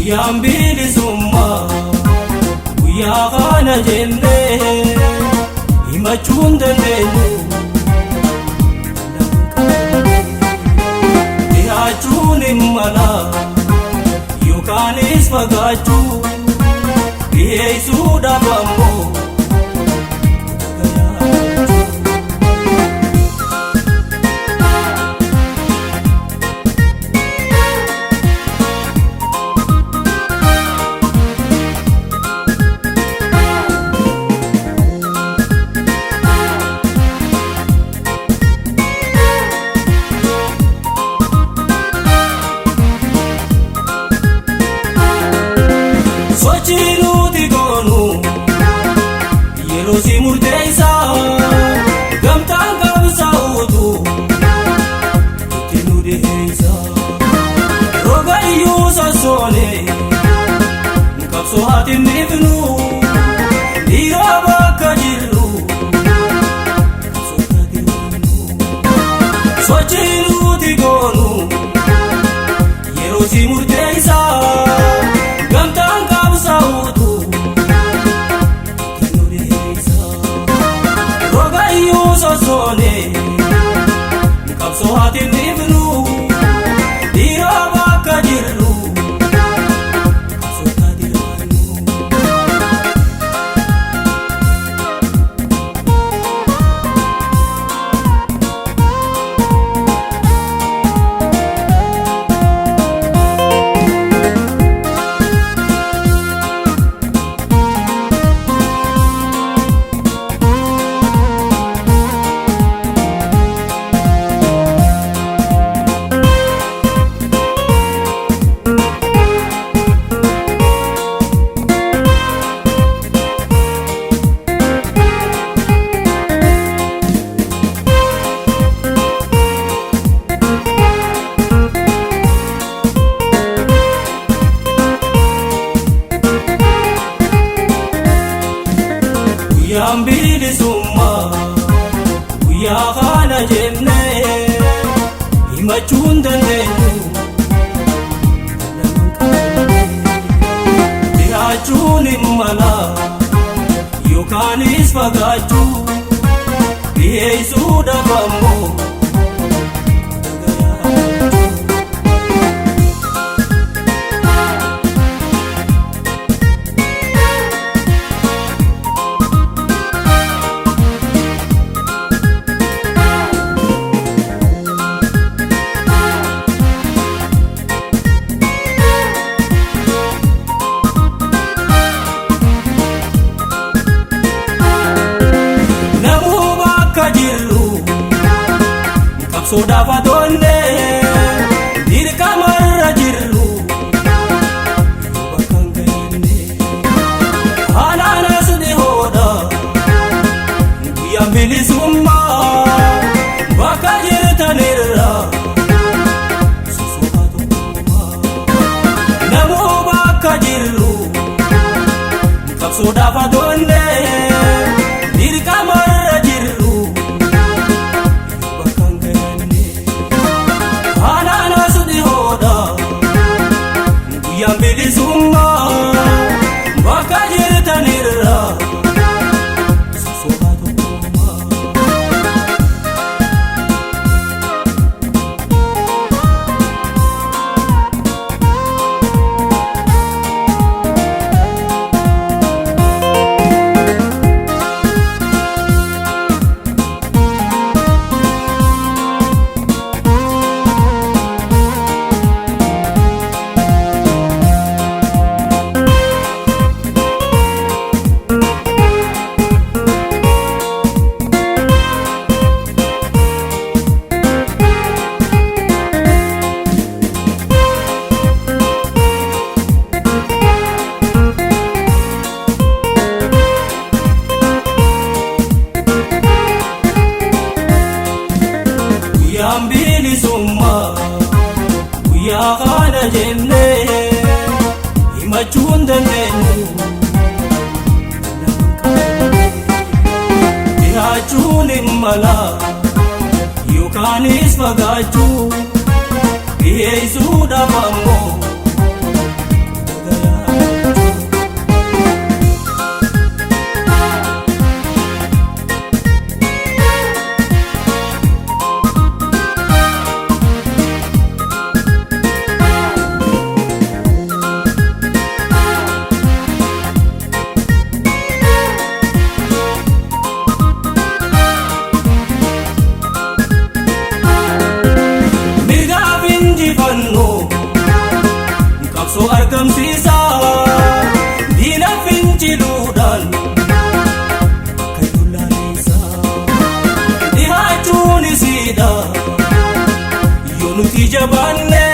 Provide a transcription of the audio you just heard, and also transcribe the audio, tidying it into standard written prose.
Yambili summa guyyaa kana jennee himachuun dandeenyu dhiyaachuun hin mala yookaanis fagaachuu dhiyeessuudhaaf ammoo sochiinuuti goonu yeroo si murteessaa gamtaan qabsaa'uutu itti nu dhiheessaa rogayyuu sossoonee qabsoo ati miifnu dhiira bakka jirru qabsoo ati miifnu sochiinuuti goonu yeroo si murteessaa gamtaan qabsaa'uutu itti nu dhiheessaa rogayyuu sossoonee qabsoo ati miifnu dhiira bakka jirru qabsoo ati miifnu. Yambili summa guyyaa kana jennee himachuun dandeenyu dhiyaachuun hin mala yookaanis fagaachuu dhiyeessuudhaaf ammoo qabsoodhaaf atoollee dirqamarra jirru yoo bakka hin geenye haalaan as dhihoodha guyyaan bilisummaa bakka jirtanirra sosooma tokkummaa namuu bakka jirru qabsoodhaaf atoollee dirqamarra jirru guyyaan bilisummaa bakka jirtanirra sosooma tokkummaa. guyyaan bilisummaa guyyaa kana jennee himachuu hin dandeenyu. Dhihaachuun hin mala yookaanis fagaachuu dhiyeessuudhaaf ammoo qabsoo argamsiisaa diina finciluudhaan bakka dullaalessaa dhihaachuun isiidha yoo nuti jabaanne